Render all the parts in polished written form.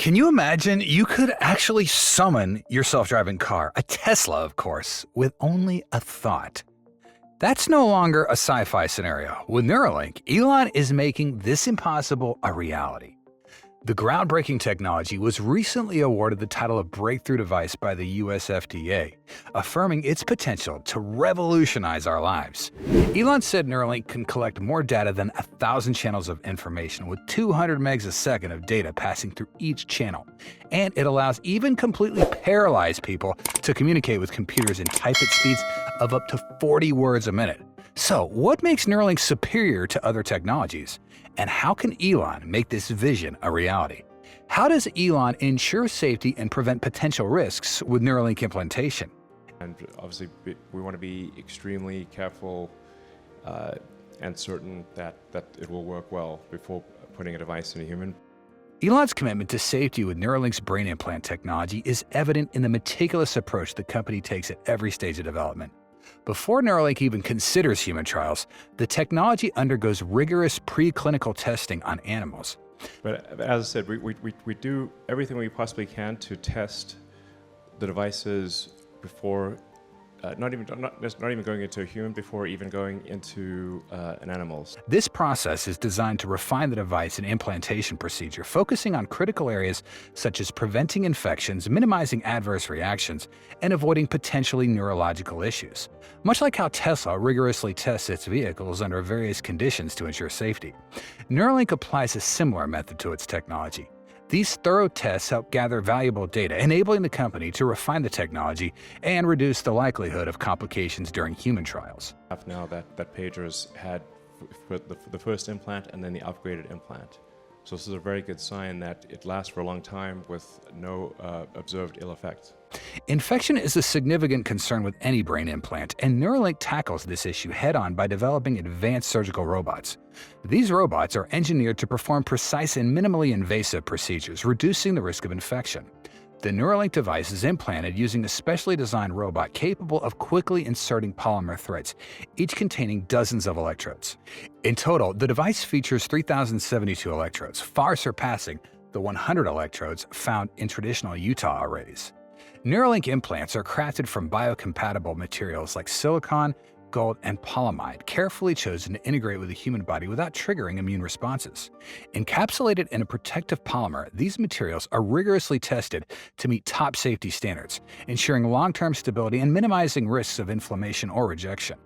Can you imagine you could actually summon your self-driving car, a Tesla, of course, with only a thought? That's no longer a sci-fi scenario. With Neuralink, Elon is making this impossible a reality. The groundbreaking technology was recently awarded the title of Breakthrough Device by the US FDA, affirming its potential to revolutionize our lives. Elon said Neuralink can collect more data than 1,000 channels of information with 200 megs a second of data passing through each channel. And it allows even completely paralyzed people to communicate with computers and type at speeds of up to 40 words a minute. So, what makes Neuralink superior to other technologies? And how can Elon make this vision a reality? How does Elon ensure safety and prevent potential risks with Neuralink implantation? And obviously, we want to be extremely careful and certain that it will work well before putting a device in a human. Elon's commitment to safety with Neuralink's brain implant technology is evident in the meticulous approach the company takes at every stage of development. Before Neuralink even considers human trials, the technology undergoes rigorous preclinical testing on animals. But as I said, we do everything we possibly can to test the devices before, not even going into a human, before even going into an animal's. This process is designed to refine the device and implantation procedure, focusing on critical areas such as preventing infections, minimizing adverse reactions, and avoiding potentially neurological issues. Much like how Tesla rigorously tests its vehicles under various conditions to ensure safety, Neuralink applies a similar method to its technology. These thorough tests help gather valuable data, enabling the company to refine the technology and reduce the likelihood of complications during human trials. Now that pagers had the first implant and then the upgraded implant. So this is a very good sign that it lasts for a long time with no observed ill effects. Infection is a significant concern with any brain implant, and Neuralink tackles this issue head-on by developing advanced surgical robots. These robots are engineered to perform precise and minimally invasive procedures, reducing the risk of infection. The Neuralink device is implanted using a specially designed robot capable of quickly inserting polymer threads, each containing dozens of electrodes. In total, the device features 3,072 electrodes, far surpassing the 100 electrodes found in traditional Utah arrays. Neuralink implants are crafted from biocompatible materials like silicon, gold, and polyamide, carefully chosen to integrate with the human body without triggering immune responses. Encapsulated in a protective polymer, these materials are rigorously tested to meet top safety standards, ensuring long-term stability and minimizing risks of inflammation or rejection.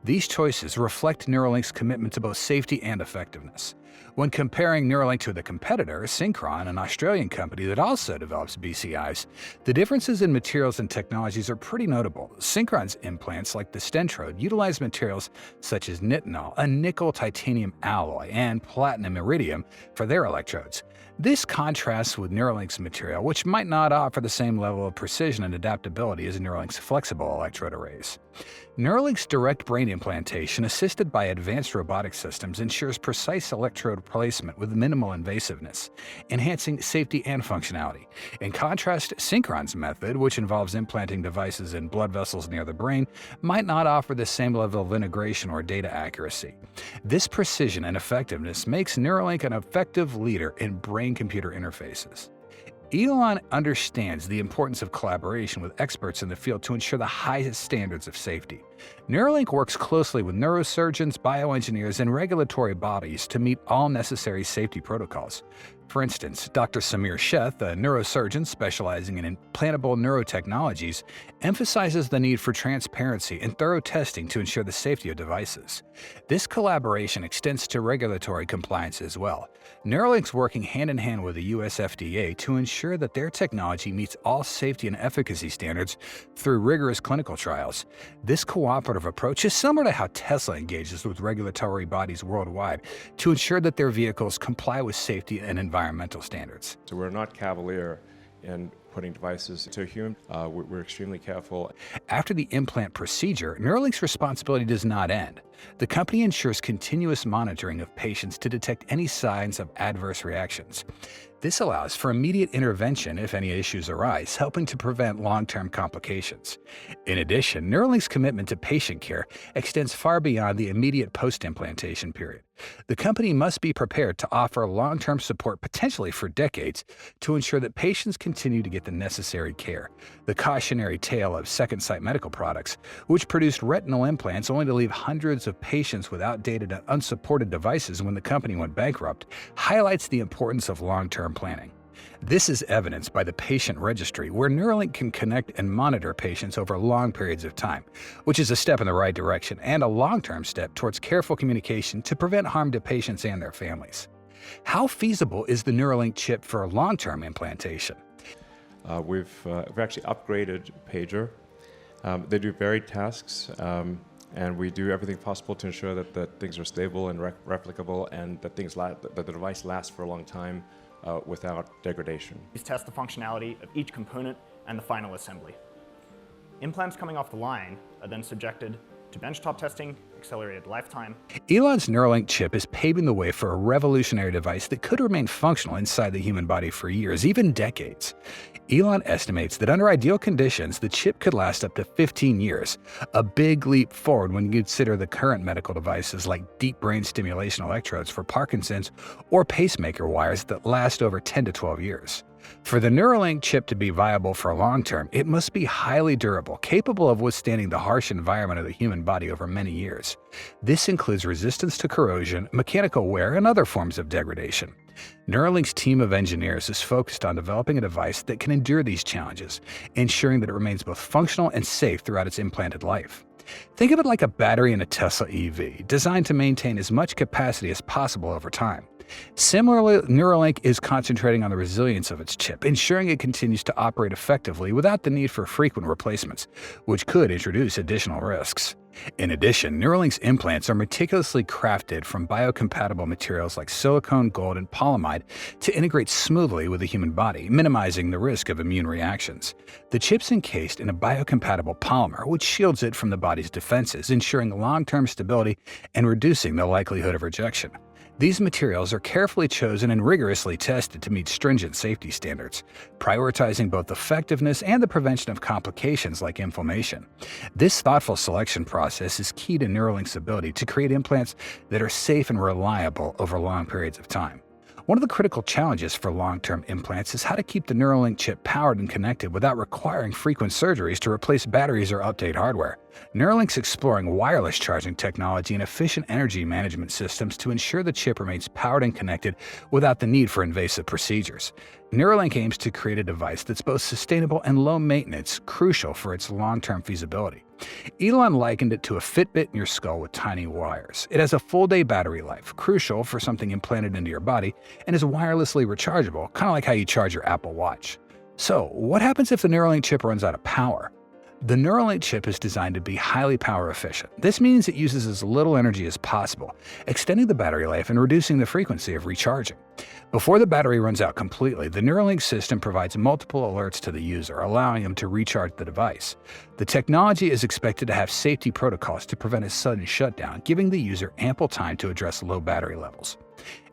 These choices reflect Neuralink's commitment to both safety and effectiveness. When comparing Neuralink to the competitor, Synchron, an Australian company that also develops BCIs, the differences in materials and technologies are pretty notable. Synchron's implants, like the Stentrode, utilize materials such as nitinol, a nickel-titanium alloy, and platinum iridium for their electrodes. This contrasts with Neuralink's material, which might not offer the same level of precision and adaptability as Neuralink's flexible electrode arrays. Neuralink's direct brain implantation, assisted by advanced robotic systems, ensures precise electrode placement with minimal invasiveness, enhancing safety and functionality. In contrast, Synchron's method, which involves implanting devices in blood vessels near the brain, might not offer the same level of integration or data accuracy. This precision and effectiveness makes Neuralink an effective leader in brain-computer interfaces. Elon understands the importance of collaboration with experts in the field to ensure the highest standards of safety. Neuralink works closely with neurosurgeons, bioengineers, and regulatory bodies to meet all necessary safety protocols. For instance, Dr. Samir Sheth, a neurosurgeon specializing in implantable neurotechnologies, emphasizes the need for transparency and thorough testing to ensure the safety of devices. This collaboration extends to regulatory compliance as well. Neuralink's working hand-in-hand with the US FDA to ensure that their technology meets all safety and efficacy standards through rigorous clinical trials. This cooperative approach is similar to how Tesla engages with regulatory bodies worldwide to ensure that their vehicles comply with safety and environmental standards. So we're not cavalier in putting devices into a human. We're extremely careful. After the implant procedure, Neuralink's responsibility does not end. The company ensures continuous monitoring of patients to detect any signs of adverse reactions. This allows for immediate intervention if any issues arise, helping to prevent long-term complications. In addition, Neuralink's commitment to patient care extends far beyond the immediate post-implantation period. The company must be prepared to offer long-term support potentially for decades to ensure that patients continue to get the necessary care. The cautionary tale of Second Sight Medical Products, which produced retinal implants only to leave hundreds of patients with outdated and unsupported devices when the company went bankrupt, highlights the importance of long-term planning. This is evidenced by the patient registry, where Neuralink can connect and monitor patients over long periods of time, which is a step in the right direction and a long-term step towards careful communication to prevent harm to patients and their families. How feasible is the Neuralink chip for long-term implantation? We've actually upgraded Pager. They do varied tasks, and we do everything possible to ensure that things are stable and replicable, and that the device lasts for a long time without degradation. These test the functionality of each component and the final assembly. Implants coming off the line are then subjected to benchtop testing, accelerated lifetime. Elon's Neuralink chip is paving the way for a revolutionary device that could remain functional inside the human body for years, even decades. Elon estimates that under ideal conditions, the chip could last up to 15 years, a big leap forward when you consider the current medical devices like deep brain stimulation electrodes for Parkinson's or pacemaker wires that last over 10 to 12 years. For the Neuralink chip to be viable for long term, it must be highly durable, capable of withstanding the harsh environment of the human body over many years. This includes resistance to corrosion, mechanical wear, and other forms of degradation. Neuralink's team of engineers is focused on developing a device that can endure these challenges, ensuring that it remains both functional and safe throughout its implanted life. Think of it like a battery in a Tesla EV, designed to maintain as much capacity as possible over time. Similarly, Neuralink is concentrating on the resilience of its chip, ensuring it continues to operate effectively without the need for frequent replacements, which could introduce additional risks. In addition, Neuralink's implants are meticulously crafted from biocompatible materials like silicone, gold, and polyamide to integrate smoothly with the human body, minimizing the risk of immune reactions. The chip's encased in a biocompatible polymer, which shields it from the body's defenses, ensuring long-term stability and reducing the likelihood of rejection. These materials are carefully chosen and rigorously tested to meet stringent safety standards, prioritizing both effectiveness and the prevention of complications like inflammation. This thoughtful selection process is key to Neuralink's ability to create implants that are safe and reliable over long periods of time. One of the critical challenges for long-term implants is how to keep the Neuralink chip powered and connected without requiring frequent surgeries to replace batteries or update hardware. Neuralink's exploring wireless charging technology and efficient energy management systems to ensure the chip remains powered and connected without the need for invasive procedures. Neuralink aims to create a device that's both sustainable and low maintenance, crucial for its long-term feasibility. Elon likened it to a Fitbit in your skull with tiny wires. It has a full-day battery life, crucial for something implanted into your body, and is wirelessly rechargeable, kind of like how you charge your Apple Watch. So, what happens if the Neuralink chip runs out of power? The Neuralink chip is designed to be highly power efficient. This means it uses as little energy as possible, extending the battery life and reducing the frequency of recharging. Before the battery runs out completely, the Neuralink system provides multiple alerts to the user, allowing them to recharge the device. The technology is expected to have safety protocols to prevent a sudden shutdown, giving the user ample time to address low battery levels.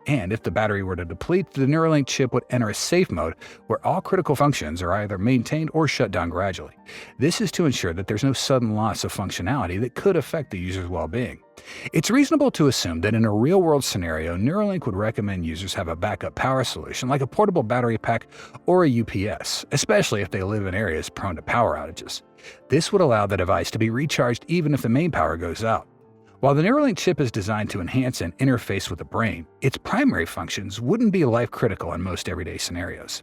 And if the battery were to deplete, the Neuralink chip would enter a safe mode where all critical functions are either maintained or shut down gradually. This is to ensure that there's no sudden loss of functionality that could affect the user's well-being. It's reasonable to assume that in a real-world scenario, Neuralink would recommend users have a backup power solution like a portable battery pack or a UPS, especially if they live in areas prone to power outages. This would allow the device to be recharged even if the main power goes out. While the Neuralink chip is designed to enhance and interface with the brain, its primary functions wouldn't be life-critical in most everyday scenarios.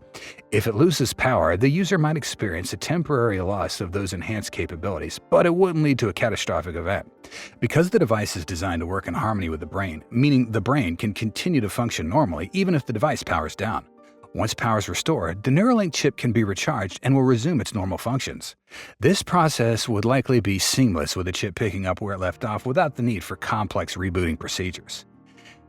If it loses power, the user might experience a temporary loss of those enhanced capabilities, but it wouldn't lead to a catastrophic event. Because the device is designed to work in harmony with the brain, meaning the brain can continue to function normally even if the device powers down. Once power is restored, the Neuralink chip can be recharged and will resume its normal functions. This process would likely be seamless with the chip picking up where it left off without the need for complex rebooting procedures.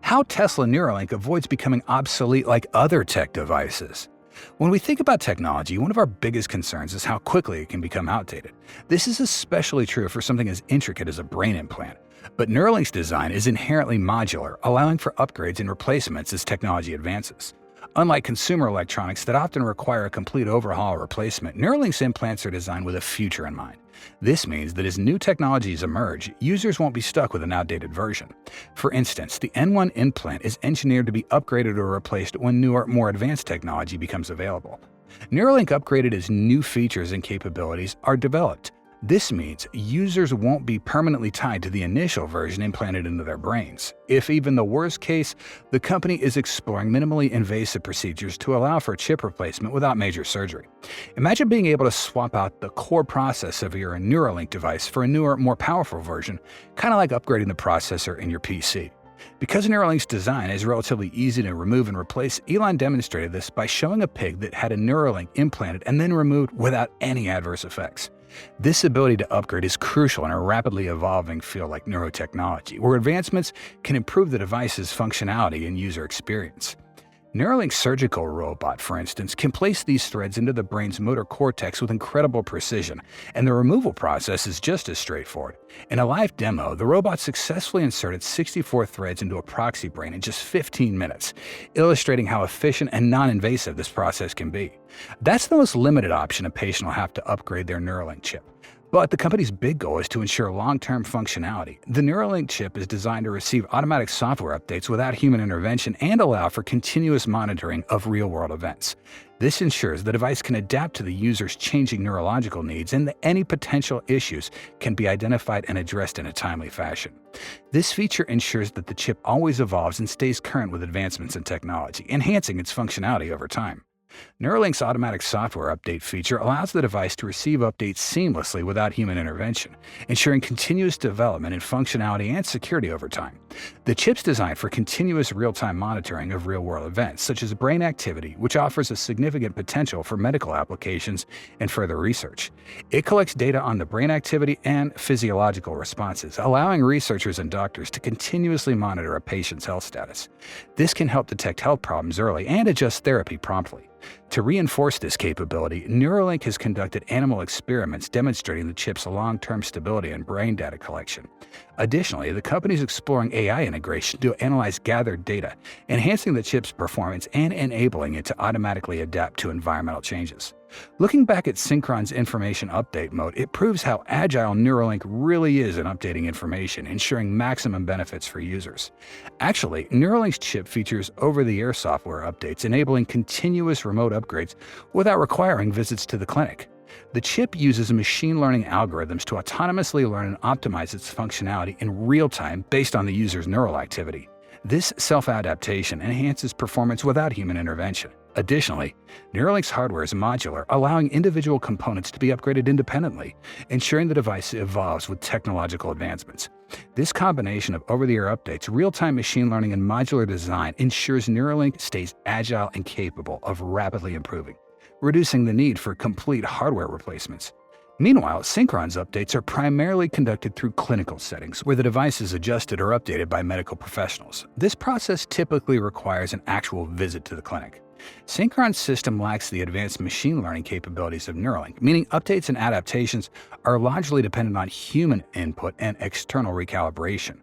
How Tesla Neuralink avoids becoming obsolete like other tech devices. When we think about technology, one of our biggest concerns is how quickly it can become outdated. This is especially true for something as intricate as a brain implant. But Neuralink's design is inherently modular, allowing for upgrades and replacements as technology advances. Unlike consumer electronics that often require a complete overhaul or replacement, Neuralink's implants are designed with a future in mind. This means that as new technologies emerge, users won't be stuck with an outdated version. For instance, the N1 implant is engineered to be upgraded or replaced when newer, more advanced technology becomes available. Neuralink Upgraded as new features and capabilities are developed. This means users won't be permanently tied to the initial version implanted into their brains. If even the worst case, the company is exploring minimally invasive procedures to allow for chip replacement without major surgery. Imagine being able to swap out the core process of your Neuralink device for a newer, more powerful version, kind of like upgrading the processor in your PC. Because Neuralink's design is relatively easy to remove and replace, Elon demonstrated this by showing a pig that had a Neuralink implanted and then removed without any adverse effects. This ability to upgrade is crucial in a rapidly evolving field like neurotechnology, where advancements can improve the device's functionality and user experience. Neuralink's surgical robot, for instance, can place these threads into the brain's motor cortex with incredible precision, and the removal process is just as straightforward. In a live demo, the robot successfully inserted 64 threads into a proxy brain in just 15 minutes, illustrating how efficient and non-invasive this process can be. That's the most limited option a patient will have to upgrade their Neuralink chip. But the company's big goal is to ensure long-term functionality. The Neuralink chip is designed to receive automatic software updates without human intervention and allow for continuous monitoring of real-world events. This ensures the device can adapt to the user's changing neurological needs and that any potential issues can be identified and addressed in a timely fashion. This feature ensures that the chip always evolves and stays current with advancements in technology, enhancing its functionality over time. Neuralink's automatic software update feature allows the device to receive updates seamlessly without human intervention, ensuring continuous development in functionality and security over time. The chip's designed for continuous real-time monitoring of real-world events, such as brain activity, which offers a significant potential for medical applications and further research. It collects data on the brain activity and physiological responses, allowing researchers and doctors to continuously monitor a patient's health status. This can help detect health problems early and adjust therapy promptly. To reinforce this capability, Neuralink has conducted animal experiments demonstrating the chip's long-term stability and brain data collection. Additionally, the company is exploring AI integration to analyze gathered data, enhancing the chip's performance and enabling it to automatically adapt to environmental changes. Looking back at Synchron's information update mode, it proves how agile Neuralink really is in updating information, ensuring maximum benefits for users. Actually, Neuralink's chip features over-the-air software updates, enabling continuous remote upgrades without requiring visits to the clinic. The chip uses machine learning algorithms to autonomously learn and optimize its functionality in real time based on the user's neural activity. This self-adaptation enhances performance without human intervention. Additionally, Neuralink's hardware is modular, allowing individual components to be upgraded independently, ensuring the device evolves with technological advancements. This combination of over-the-air updates, real-time machine learning, and modular design ensures Neuralink stays agile and capable of rapidly improving, reducing the need for complete hardware replacements. Meanwhile, Synchron's updates are primarily conducted through clinical settings, where the device is adjusted or updated by medical professionals. This process typically requires an actual visit to the clinic. Synchron's system lacks the advanced machine learning capabilities of Neuralink, meaning updates and adaptations are largely dependent on human input and external recalibration.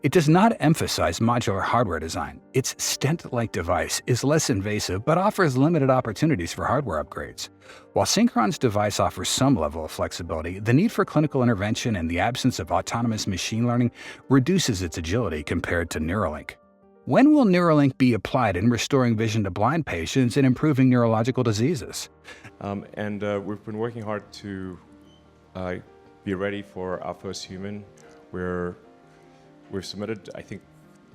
It does not emphasize modular hardware design. Its stent-like device is less invasive but offers limited opportunities for hardware upgrades. While Synchron's device offers some level of flexibility, the need for clinical intervention and the absence of autonomous machine learning reduces its agility compared to Neuralink. When will Neuralink be applied in restoring vision to blind patients and improving neurological diseases? We've been working hard to be ready for our first human. We've submitted, I think,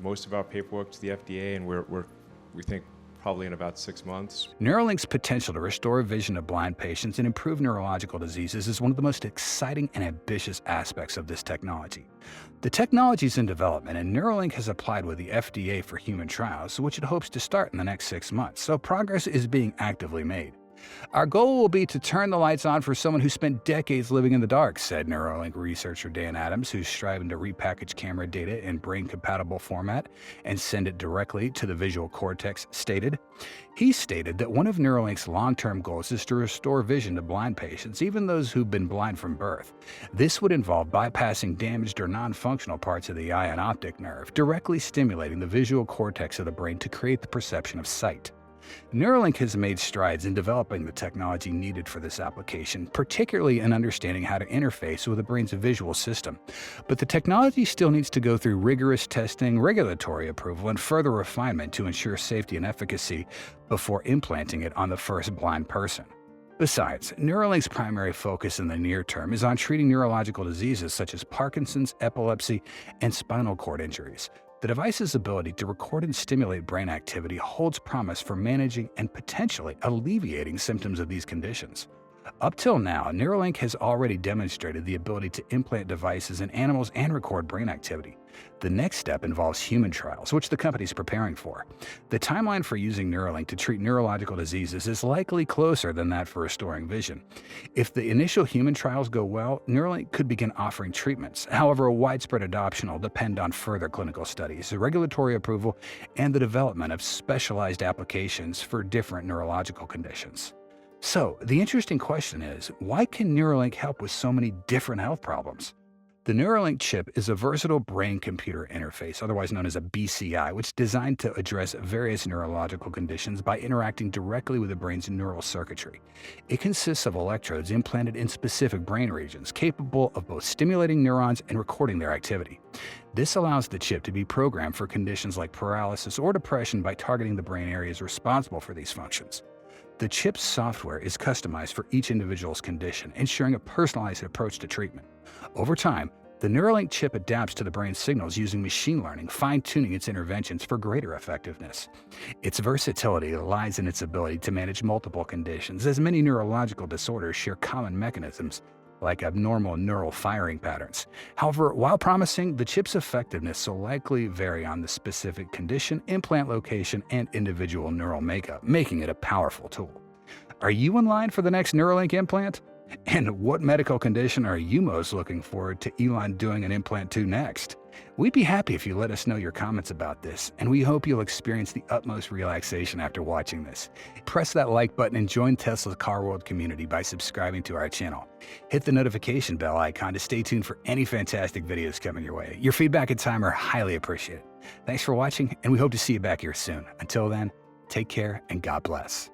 most of our paperwork to the FDA, and we think probably in about 6 months. Neuralink's potential to restore vision to blind patients and improve neurological diseases is one of the most exciting and ambitious aspects of this technology. The technology is in development, and Neuralink has applied with the FDA for human trials, which it hopes to start in the next 6 months, so progress is being actively made. Our goal will be to turn the lights on for someone who spent decades living in the dark, said Neuralink researcher Dan Adams, who's striving to repackage camera data in brain-compatible format and send it directly to the visual cortex, stated. He stated that one of Neuralink's long-term goals is to restore vision to blind patients, even those who've been blind from birth. This would involve bypassing damaged or non-functional parts of the eye and optic nerve, directly stimulating the visual cortex of the brain to create the perception of sight. Neuralink has made strides in developing the technology needed for this application, particularly in understanding how to interface with the brain's visual system. But the technology still needs to go through rigorous testing, regulatory approval, and further refinement to ensure safety and efficacy before implanting it on the first blind person. Besides, Neuralink's primary focus in the near term is on treating neurological diseases such as Parkinson's, epilepsy, and spinal cord injuries. The device's ability to record and stimulate brain activity holds promise for managing and potentially alleviating symptoms of these conditions. Up till now, Neuralink has already demonstrated the ability to implant devices in animals and record brain activity. The next step involves human trials, which the company is preparing for. The timeline for using Neuralink to treat neurological diseases is likely closer than that for restoring vision. If the initial human trials go well, Neuralink could begin offering treatments. However, widespread adoption will depend on further clinical studies, regulatory approval, and the development of specialized applications for different neurological conditions. So, the interesting question is, why can Neuralink help with so many different health problems? The Neuralink chip is a versatile brain-computer interface, otherwise known as a BCI, which is designed to address various neurological conditions by interacting directly with the brain's neural circuitry. It consists of electrodes implanted in specific brain regions, capable of both stimulating neurons and recording their activity. This allows the chip to be programmed for conditions like paralysis or depression by targeting the brain areas responsible for these functions. The chip's software is customized for each individual's condition, ensuring a personalized approach to treatment. Over time, the Neuralink chip adapts to the brain's signals using machine learning, fine-tuning its interventions for greater effectiveness. Its versatility lies in its ability to manage multiple conditions, as many neurological disorders share common mechanisms, like abnormal neural firing patterns. However, while promising, the chip's effectiveness will likely vary on the specific condition, implant location, and individual neural makeup, making it a powerful tool. Are you in line for the next Neuralink implant? And what medical condition are you most looking forward to Elon doing an implant to next? We'd be happy if you let us know your comments about this, and we hope you'll experience the utmost relaxation after watching this. Press that like button and join Tesla's Car World community by subscribing to our channel. Hit the notification bell icon to stay tuned for any fantastic videos coming your way. Your feedback and time are highly appreciated. Thanks for watching, and we hope to see you back here soon. Until then, take care and God bless.